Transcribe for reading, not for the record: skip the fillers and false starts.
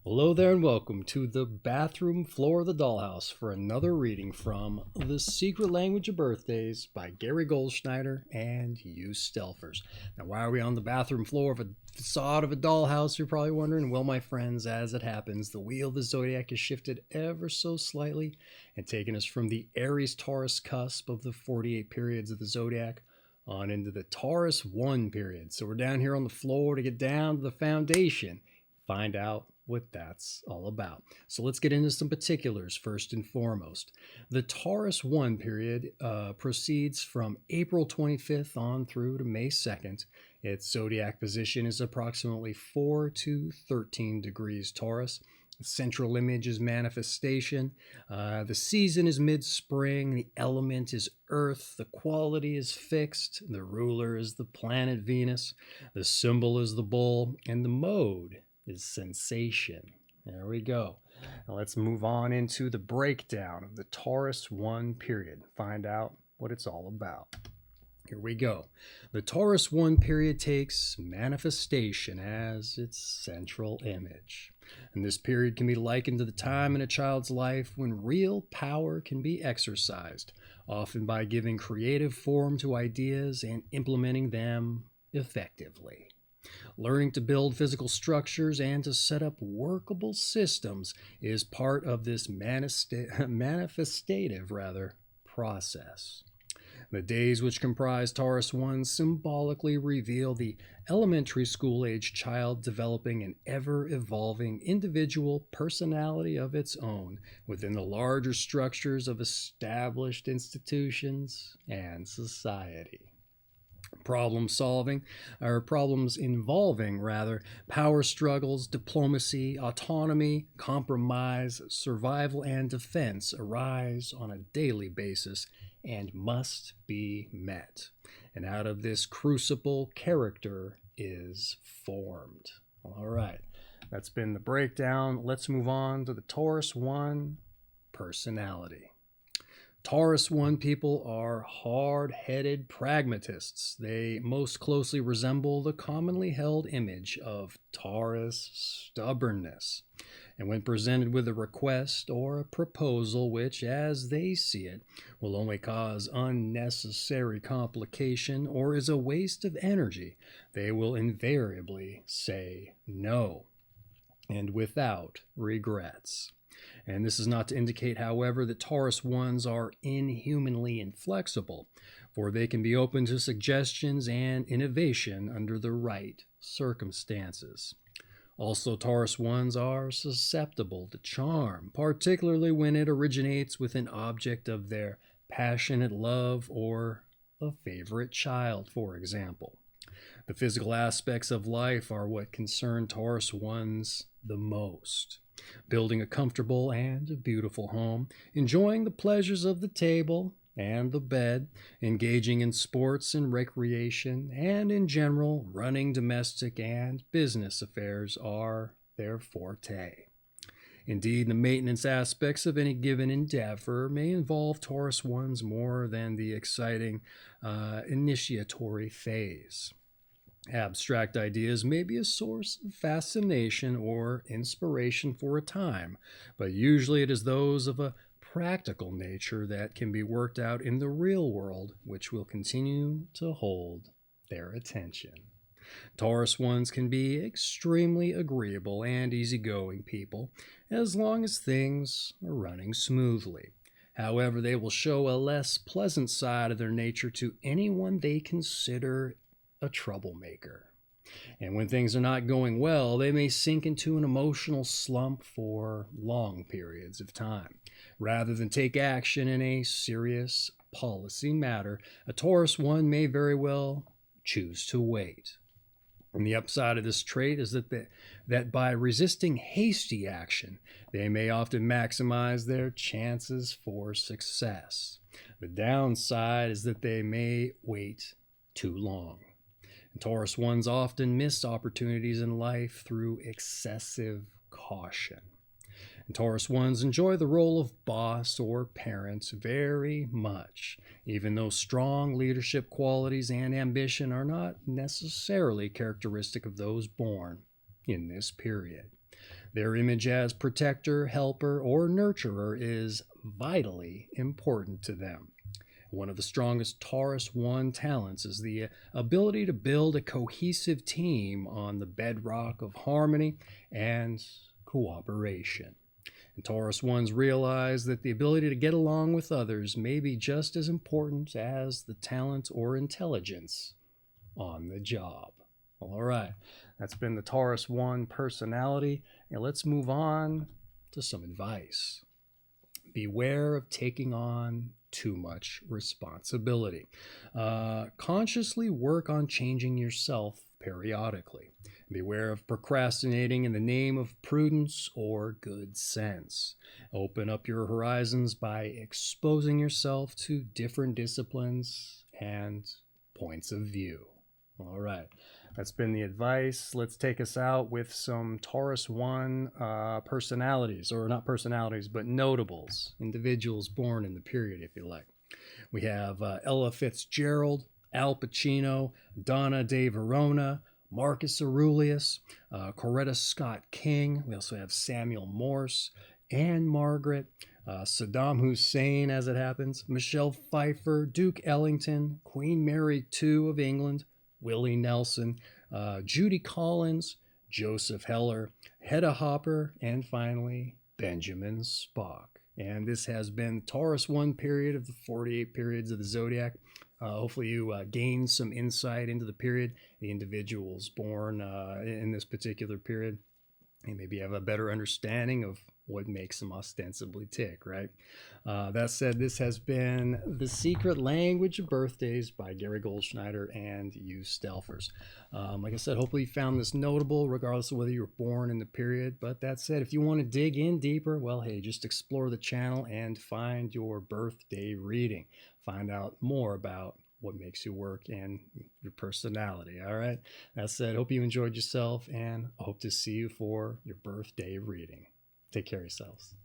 Hello there and welcome to the bathroom floor of the dollhouse for another reading from The Secret Language of Birthdays by Gary Goldschneider and you Stelfers. Now, why are we on the bathroom floor of a facade of a dollhouse, you're probably wondering? Well, my friends, as it happens, the wheel of the zodiac is shifted ever so slightly and taken us from the Aries-Taurus cusp of the 48 periods of the zodiac on into the Taurus I period. So we're down here on the floor to get down to the foundation, find out what that's all about. So let's get into some particulars first and foremost. The Taurus I period proceeds from April 25th on through to May 2nd. Its zodiac position is approximately 4 to 13 degrees Taurus. The central image is manifestation. The season is mid-spring. The element is earth. The quality is fixed. The ruler is the planet Venus. The symbol is the bull. And the mode is sensation. There we go. Now let's move on into the breakdown of the Taurus I period. Find out what it's all about. Here we go. The Taurus I period takes manifestation as its central image. And this period can be likened to the time in a child's life when real power can be exercised, often by giving creative form to ideas and implementing them effectively. Learning to build physical structures and to set up workable systems is part of this manifestative process. The days which comprise Taurus I symbolically reveal the elementary school-age child developing an ever-evolving individual personality of its own within the larger structures of established institutions and society. Problems involving power struggles, diplomacy, autonomy, compromise, survival, and defense arise on a daily basis and must be met. And out of this crucible, character is formed. All right, that's been the breakdown. Let's move on to the Taurus I personality. Taurus I people are hard-headed pragmatists. They most closely resemble the commonly held image of Taurus stubbornness. And when presented with a request or a proposal which, as they see it, will only cause unnecessary complication or is a waste of energy, they will invariably say no, and without regrets. And this is not to indicate, however, that Taurus I's are inhumanly inflexible, for they can be open to suggestions and innovation under the right circumstances. Also, Taurus I's are susceptible to charm, particularly when it originates with an object of their passionate love or a favorite child, for example. The physical aspects of life are what concern Taurus I's the most. Building a comfortable and a beautiful home, enjoying the pleasures of the table and the bed, engaging in sports and recreation, and in general, running domestic and business affairs are their forte. Indeed, the maintenance aspects of any given endeavor may involve Taurus I's more than the exciting initiatory phase. Abstract ideas may be a source of fascination or inspiration for a time, but usually it is those of a practical nature that can be worked out in the real world which will continue to hold their attention. Taurus I's can be extremely agreeable and easygoing people as long as things are running smoothly. However, they will show a less pleasant side of their nature to anyone they consider a troublemaker. And when things are not going well, they may sink into an emotional slump for long periods of time. Rather than take action in a serious policy matter, a Taurus I may very well choose to wait. And the upside of this trait is that by resisting hasty action, they may often maximize their chances for success. The downside is that they may wait too long. Taurus I's often miss opportunities in life through excessive caution. And Taurus I's enjoy the role of boss or parent very much, even though strong leadership qualities and ambition are not necessarily characteristic of those born in this period. Their image as protector, helper, or nurturer is vitally important to them. One of the strongest Taurus I talents is the ability to build a cohesive team on the bedrock of harmony and cooperation. And Taurus I's realize that the ability to get along with others may be just as important as the talent or intelligence on the job. All right, that's been the Taurus I personality. Now let's move on to some advice. Beware of taking on too much responsibility. Consciously work on changing yourself periodically. Beware of procrastinating in the name of prudence or good sense. Open up your horizons by exposing yourself to different disciplines and points of view. All right, that's been the advice. Let's take us out with some Taurus I personalities, or not personalities, but notables, individuals born in the period, if you like. We have Ella Fitzgerald, Al Pacino, Donna De Verona, Marcus Aurelius, Coretta Scott King. We also have Samuel Morse, Anne Margaret, Saddam Hussein, as it happens, Michelle Pfeiffer, Duke Ellington, Queen Mary II of England, Willie Nelson, Judy Collins, Joseph Heller, Hedda Hopper, and finally, Benjamin Spock. And this has been Taurus I period of the 48 periods of the zodiac. Hopefully you gained some insight into the period, the individuals born in this particular period, and maybe have a better understanding of what makes them ostensibly tick, right? That said, this has been The Secret Language of Birthdays by Gary Goldschneider and you Stelfers. Like I said, hopefully you found this notable, regardless of whether you were born in the period. But that said, if you want to dig in deeper, well, hey, just explore the channel and find your birthday reading. Find out more about what makes you work and your personality. All right. That said, hope you enjoyed yourself and hope to see you for your birthday reading. Take care of yourselves.